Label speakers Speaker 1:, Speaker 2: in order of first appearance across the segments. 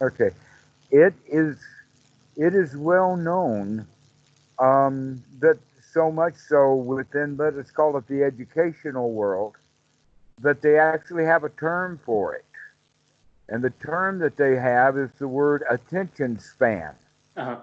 Speaker 1: Okay. It is it is well known that so much so within, let us call it the educational world, that they actually have a term for it. And the term that they have is the word attention span.
Speaker 2: Uh-huh.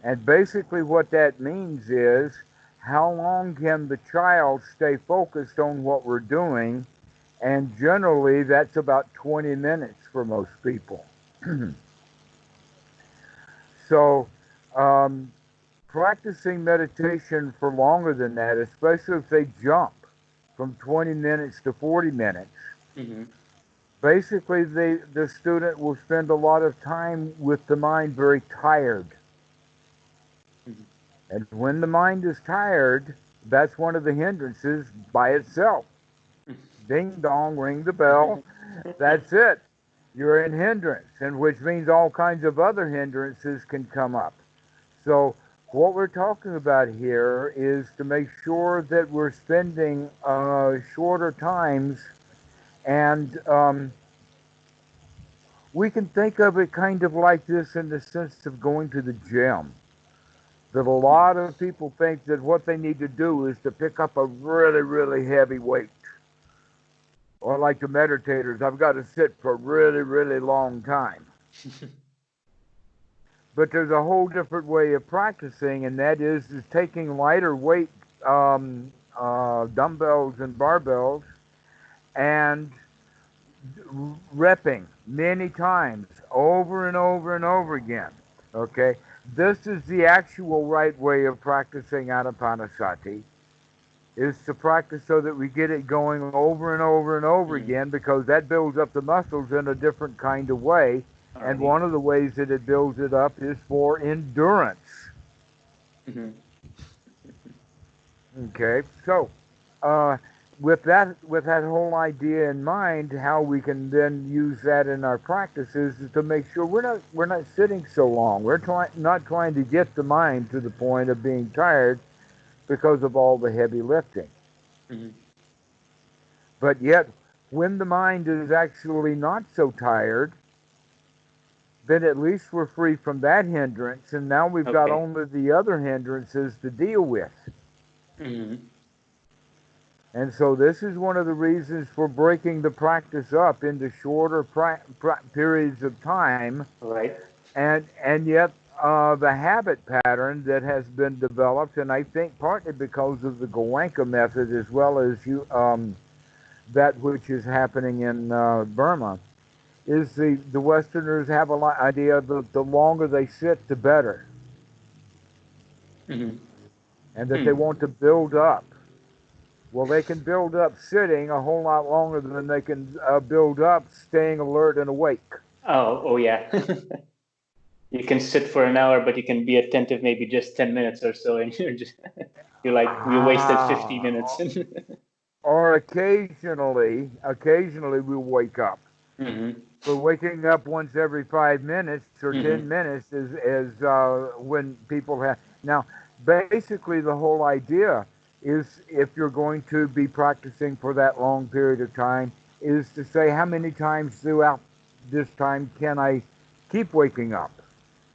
Speaker 1: And basically, what that means is how long can the child stay focused on what we're doing? And generally, that's about 20 minutes for most people. So, um, practicing meditation for longer than that, especially if they jump from 20 minutes to 40 minutes,
Speaker 2: Mm-hmm.
Speaker 1: basically the student will spend a lot of time with the mind very tired.
Speaker 2: Mm-hmm.
Speaker 1: And when the mind is tired, that's one of the hindrances by itself. Ding dong, ring the bell. That's it. You're in hindrance, and which means all kinds of other hindrances can come up. So what we're talking about here is to make sure that we're spending shorter times, and we can think of it kind of like this in the sense of going to the gym. That a lot of people think that what they need to do is to pick up a really, really heavy weight. Or like the meditators, I've got to sit for a really, really long time. But there's a whole different way of practicing, and that is taking lighter weight dumbbells and barbells and repping many times over and over and over again. Okay, this is the actual right way of practicing anapanasati. Is to practice so that we get it going over and over and over
Speaker 2: Mm-hmm.
Speaker 1: again, because that builds up the muscles in a different kind of way. And
Speaker 2: Alrighty.
Speaker 1: one of the ways that it builds it up is for endurance.
Speaker 2: Mm-hmm.
Speaker 1: Okay, so uh, with that whole idea in mind, how we can then use that in our practices is to make sure we're not sitting so long. We're not trying to get the mind to the point of being tired because of all the heavy lifting.
Speaker 2: Mm-hmm.
Speaker 1: But yet, when the mind is actually not so tired, then at least we're free from that hindrance, and now we've got
Speaker 2: Okay.
Speaker 1: only the other hindrances to deal with.
Speaker 2: Mm-hmm.
Speaker 1: And so this is one of the reasons for breaking the practice up into shorter periods of time,
Speaker 2: Right.
Speaker 1: and yet the habit pattern that has been developed, and I think partly because of the Goenka method as well as that which is happening in Burma, is the Westerners have a idea that the longer they sit, the better,
Speaker 2: Mm-hmm.
Speaker 1: and that they
Speaker 2: Hmm.
Speaker 1: want to build up. Well, they can build up sitting a whole lot longer than they can build up staying alert and awake.
Speaker 2: Oh yeah. You can sit for an hour, but you can be attentive maybe just 10 minutes or so, and you're like, you wasted 50 minutes.
Speaker 1: Ah, or occasionally we'll wake up.
Speaker 2: Mm-hmm.
Speaker 1: But waking up once every 5 minutes or
Speaker 2: Mm-hmm.
Speaker 1: 10 minutes is when people have. Now, basically, the whole idea is if you're going to be practicing for that long period of time, is to say how many times throughout this time can I keep waking up?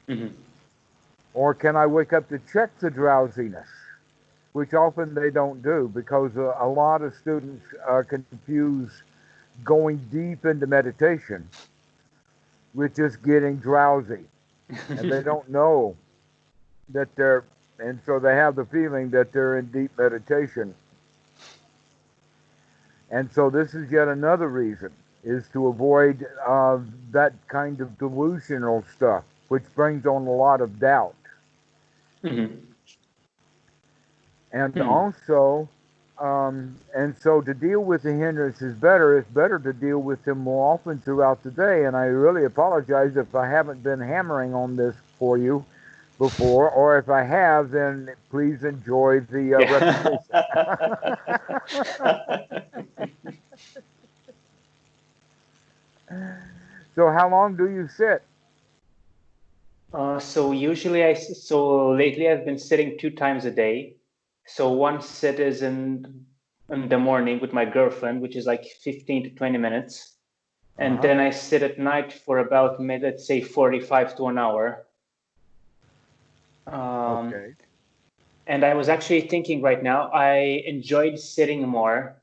Speaker 2: Mm-hmm.
Speaker 1: Or can I wake up to check the drowsiness? Which often they don't do, because a lot of students confuse going deep into meditation with just getting drowsy, and they don't know that they're, and so they have the feeling that they're in deep meditation. And so this is yet another reason, is to avoid that kind of delusional stuff, which brings on a lot of doubt.
Speaker 2: Mm-hmm.
Speaker 1: And
Speaker 2: Hmm.
Speaker 1: also, and so to deal with the hindrances better, it's better to deal with them more often throughout the day. And I really apologize if I haven't been hammering on this for you before, or if I have, then please enjoy the
Speaker 2: Yeah.
Speaker 1: repetition. So, how long do you sit?
Speaker 2: So usually so lately I've been sitting 2 times a day. So one sit is in the morning with my girlfriend, which is like 15 to 20 minutes. And then I sit at night for about, let's say, 45 to an hour.
Speaker 1: Okay.
Speaker 2: And I was actually thinking right now, I enjoyed sitting more.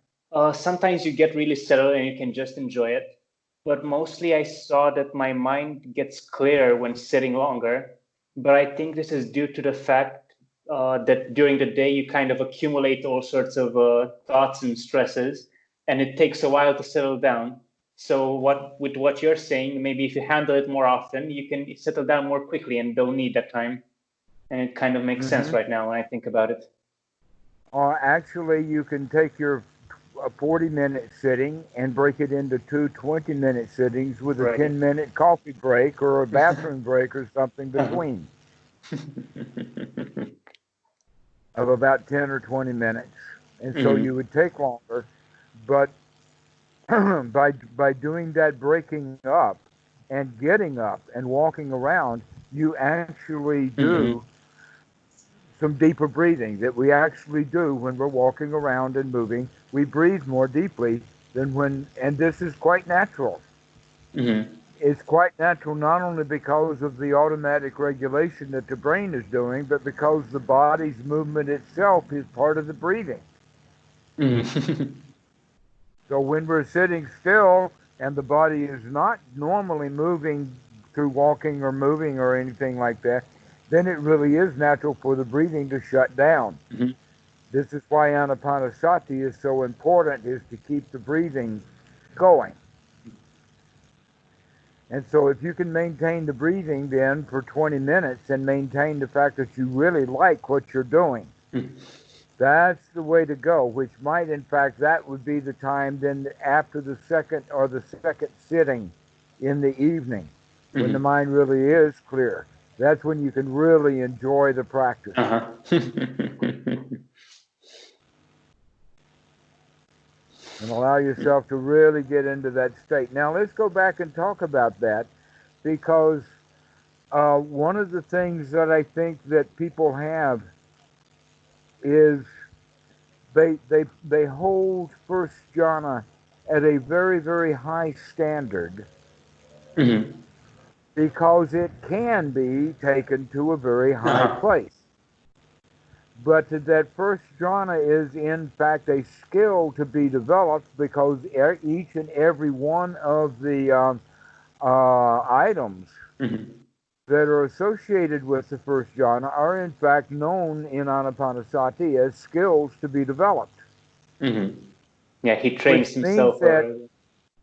Speaker 2: Sometimes you get really settled and you can just enjoy it. But mostly I saw that my mind gets clearer when sitting longer. But I think this is due to the fact that during the day you kind of accumulate all sorts of thoughts and stresses, and it takes a while to settle down. So with what you're saying, maybe if you handle it more often, you can settle down more quickly and don't need that time. And it kind of makes sense right now when I think about it.
Speaker 1: Actually, you can take your 40-minute sitting and break it into two 20-minute sittings with a 10-minute coffee break or a bathroom break or something between of about 10 or 20 minutes. And so you would take longer, but by doing that breaking up and getting up and walking around, you actually do some deeper breathing that we actually do when we're walking around and moving. We breathe more deeply than when, and this is quite natural. It's quite natural not only because of the automatic regulation that the brain is doing, but because the body's movement itself is part of the breathing. So when we're sitting still and the body is not normally moving through walking or moving or anything like that, then it really is natural for the breathing to shut down. This is why anapanasati is so important, is to keep the breathing going. And so if you can maintain the breathing then for 20 minutes and maintain the fact that you really like what you're doing, that's the way to go, which might, in fact, that would be the time then after the second sitting in the evening, when the mind really is clear. That's when you can really enjoy the practice. And allow yourself to really get into that state. Now, let's go back and talk about that, because one of the things that I think that people have is they hold first jhana at a very, very high standard, because it can be taken to a very high place. But that first jhana is in fact a skill to be developed, because each and every one of the items that are associated with the first jhana are in fact known in anapanasati as skills to be developed.
Speaker 2: Yeah, he trains himself.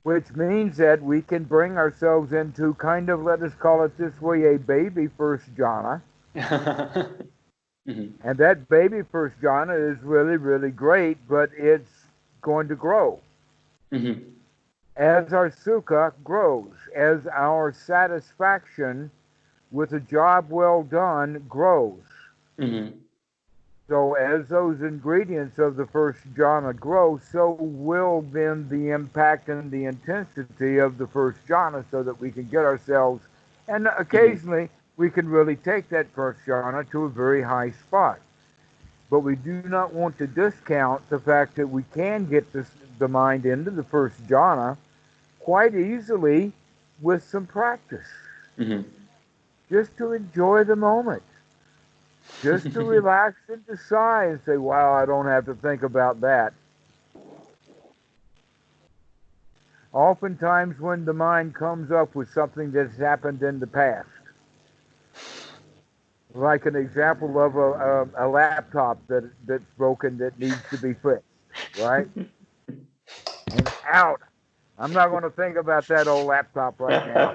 Speaker 1: Which means that we can bring ourselves into kind of, let us call it this way, a baby first jhana. And that baby first jhana is really, really great, but it's going to grow. As our sukha grows, as our satisfaction with a job well done grows. So as those ingredients of the first jhana grow, so will then the impact and the intensity of the first jhana, so that we can get ourselves, and occasionally we can really take that first jhana to a very high spot. But we do not want to discount the fact that we can get the mind into the first jhana quite easily with some practice. Just to enjoy the moment. Just to relax and to sigh and say, wow, I don't have to think about that. Oftentimes when the mind comes up with something that's happened in the past, like an example of a laptop that's broken that needs to be fixed, right? And out. I'm not going to think about that old laptop right now.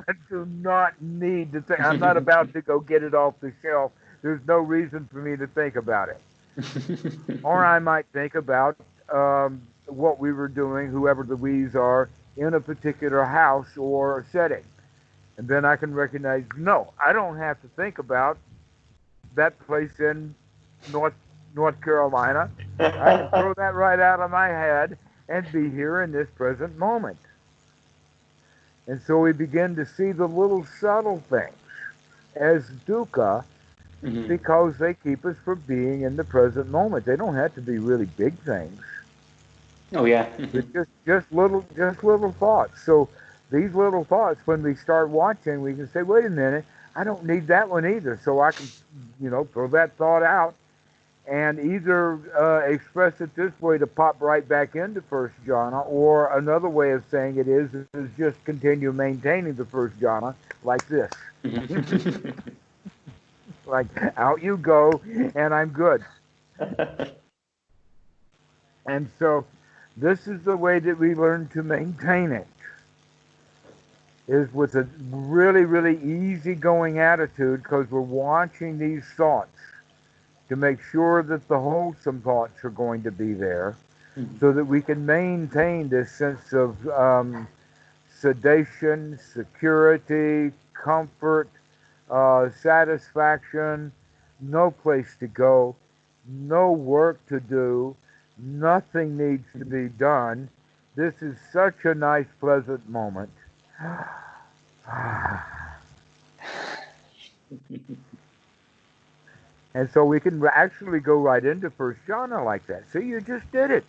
Speaker 1: I do not need to think. I'm not about to go get it off the shelf. There's no reason for me to think about it. Or I might think about what we were doing, whoever the we's are, in a particular house or setting. And then I can recognize, no, I don't have to think about that place in North Carolina. I can throw that right out of my head and be here in this present moment. And so we begin to see the little subtle things as dukkha, because they keep us from being in the present moment. They don't have to be really big things.
Speaker 2: Oh yeah.
Speaker 1: But just little thoughts. So these little thoughts, when we start watching, we can say, wait a minute, I don't need that one either. So I can, throw that thought out and either express it this way to pop right back into first jhana, or another way of saying it is just continue maintaining the first jhana like this. Like, out you go, and I'm good. And so this is the way that we learn to maintain it, is with a really, really easygoing attitude, because we're watching these thoughts to make sure that the wholesome thoughts are going to be there, so that we can maintain this sense of sedation, security, comfort, satisfaction, no place to go, no work to do, nothing needs to be done. This is such a nice, pleasant moment. And so we can actually go right into first jhana like that. See, you just did it.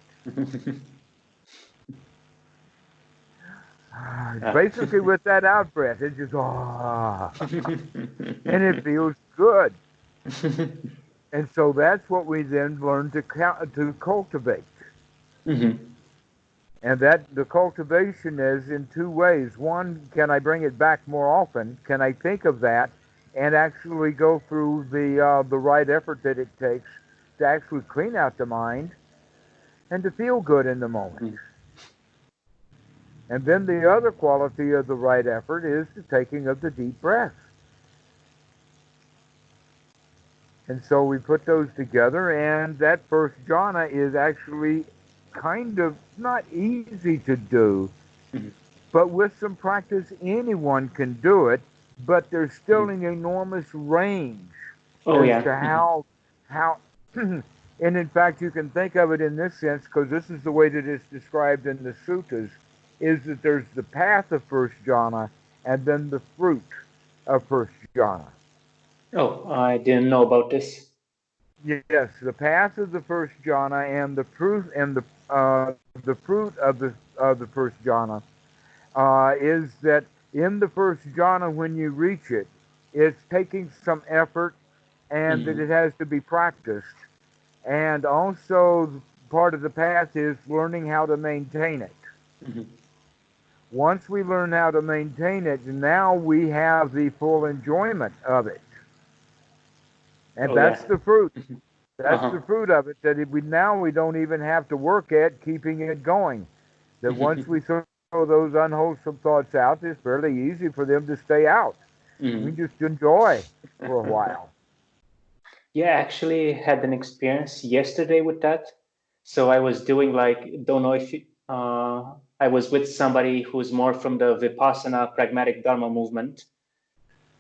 Speaker 1: Basically, with that out breath, it just and it feels good. And so that's what we then learn to cultivate. And that the cultivation is in two ways. One, can I bring it back more often? Can I think of that and actually go through the right effort that it takes to actually clean out the mind and to feel good in the moment? And then the other quality of the right effort is the taking of the deep breath. And so we put those together, and that first jhana is actually kind of not easy to do, but with some practice anyone can do it, but there's still an enormous range as to how and in fact you can think of it in this sense, because this is the way that it's described in the suttas, is that there's the path of first jhana and then the fruit of first jhana.
Speaker 2: Oh, I didn't know about this.
Speaker 1: Yes, the path of the first jhana and the fruit of the first jhana is that in the first jhana, when you reach it, it's taking some effort, and that it has to be practiced. And also, part of the path is learning how to maintain it. Once we learn how to maintain it, now we have the full enjoyment of it. And that's the fruit. That's the fruit of it, that we don't even have to work at keeping it going. That once we throw those unwholesome thoughts out, it's fairly easy for them to stay out. We just enjoy for a while.
Speaker 2: Yeah, I actually had an experience yesterday with that. So I was doing don't know if I was with somebody who's more from the Vipassana pragmatic Dharma movement.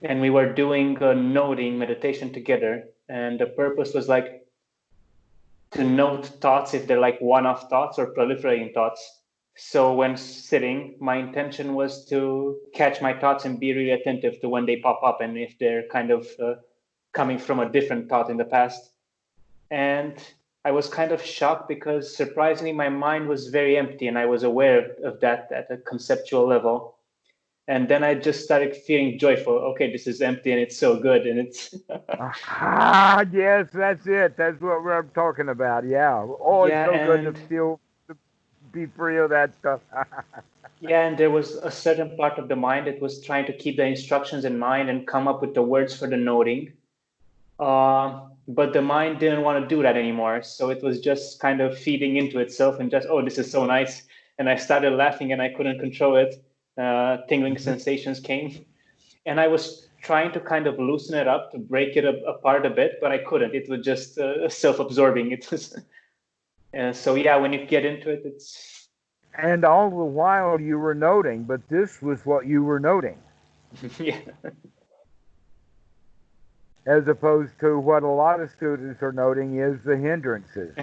Speaker 2: And we were doing a noting meditation together. And the purpose was to note thoughts if they're like one-off thoughts or proliferating thoughts. So when sitting, my intention was to catch my thoughts and be really attentive to when they pop up and if they're kind of coming from a different thought in the past. And I was kind of shocked because surprisingly, my mind was very empty and I was aware of that at a conceptual level. And then I just started feeling joyful. Okay, this is empty and it's so good. And it's.
Speaker 1: Yes, that's it. That's what we're talking about. Yeah. Oh, it's so good to feel, to be free of that stuff.
Speaker 2: Yeah, and there was a certain part of the mind that was trying to keep the instructions in mind and come up with the words for the noting. But the mind didn't want to do that anymore. So it was just kind of feeding into itself and just, oh, this is so nice. And I started laughing and I couldn't control it. Tingling sensations came. And I was trying to kind of loosen it up to break it apart a bit, but I couldn't. It was just self-absorbing. It was. So yeah, when you get into it, it's.
Speaker 1: And all the while you were noting, but this was what you were noting.
Speaker 2: Yeah.
Speaker 1: As opposed to what a lot of students are noting is the hindrances.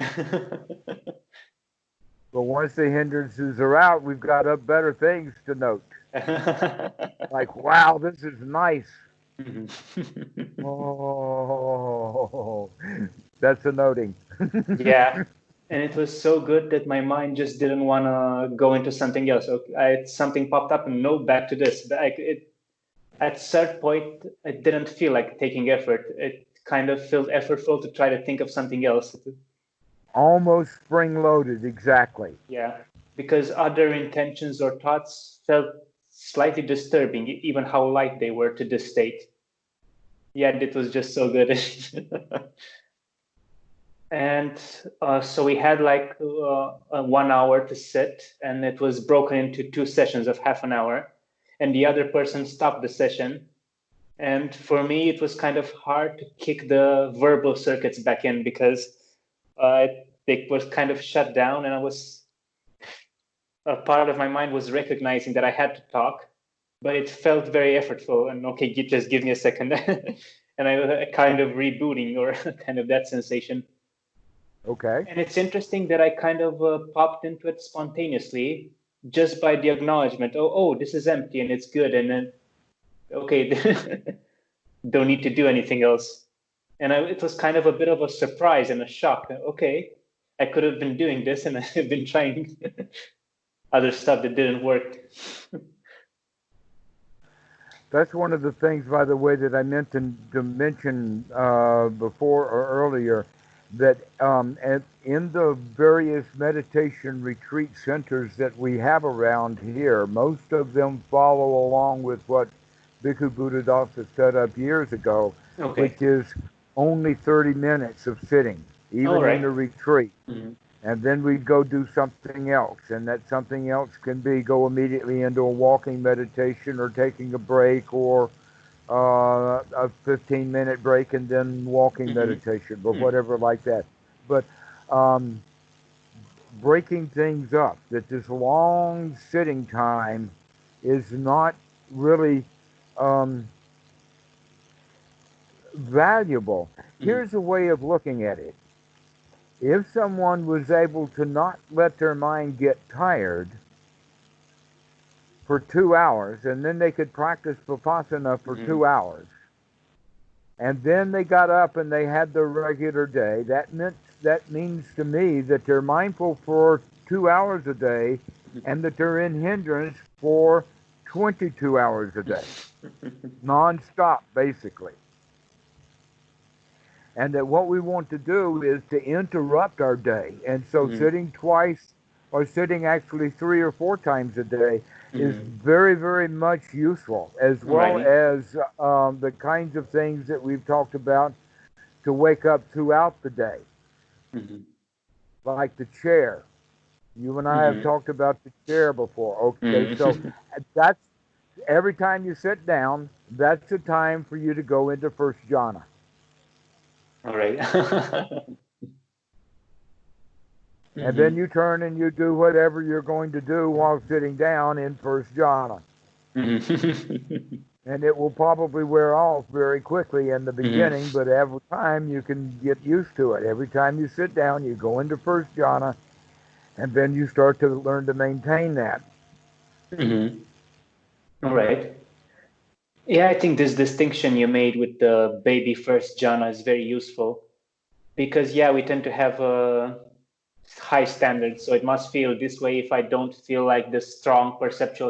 Speaker 1: But once the hindrances are out, we've got better things to note. Like, wow, this is nice. Oh, that's a noting.
Speaker 2: Yeah. And it was so good that my mind just didn't want to go into something else. Something popped up and no, back to this. But at certain point, it didn't feel like taking effort. It kind of felt effortful to try to think of something else.
Speaker 1: Almost spring-loaded, exactly.
Speaker 2: Yeah, because other intentions or thoughts felt slightly disturbing, even how light they were to this state. Yet it was just so good. And so we had like 1 hour to sit, and it was broken into 2 sessions of half an hour. And the other person stopped the session. And for me, it was kind of hard to kick the verbal circuits back in because it was kind of shut down, and a part of my mind was recognizing that I had to talk, but it felt very effortful. And okay, just give me a second, and I kind of rebooting or kind of that sensation.
Speaker 1: Okay.
Speaker 2: And it's interesting that I kind of popped into it spontaneously just by the acknowledgement. Oh, this is empty and it's good, and then okay, don't need to do anything else. And it was kind of a bit of a surprise and a shock. Okay, I could have been doing this, and I've been trying other stuff that didn't work.
Speaker 1: That's one of the things, by the way, that I meant to mention before or earlier, that in the various meditation retreat centers that we have around here, most of them follow along with what Bhikkhu Buddhadasa set up years ago,
Speaker 2: Okay.
Speaker 1: which is only 30 minutes of sitting, even in the retreat.
Speaker 2: Mm-hmm.
Speaker 1: And then we'd go do something else, and that something else can be go immediately into a walking meditation or taking a break or a 15-minute break and then walking meditation or whatever like that. But breaking things up, that this long sitting time is not really valuable. Here's a way of looking at it. If someone was able to not let their mind get tired for 2 hours, and then they could practice Vipassana for 2 hours, and then they got up and they had their regular day, that means to me that they're mindful for 2 hours a day, and that they're in hindrance for 22 hours a day, non-stop, basically. And that what we want to do is to interrupt our day. And so sitting twice or sitting actually 3 or 4 times a day is very, very much useful, as well as the kinds of things that we've talked about to wake up throughout the day. Like the chair. You and I have talked about the chair before. Okay, so that's every time you sit down, that's a time for you to go into first jhana.
Speaker 2: All right.
Speaker 1: And then you turn and you do whatever you're going to do while sitting down in first jhana. And it will probably wear off very quickly in the beginning, but every time you can get used to it. Every time you sit down, you go into first jhana, and then you start to learn to maintain that.
Speaker 2: All right. Yeah, I think this distinction you made with the baby first jhana is very useful, because yeah, we tend to have a high standards, so it must feel this way if I don't feel like the strong perceptual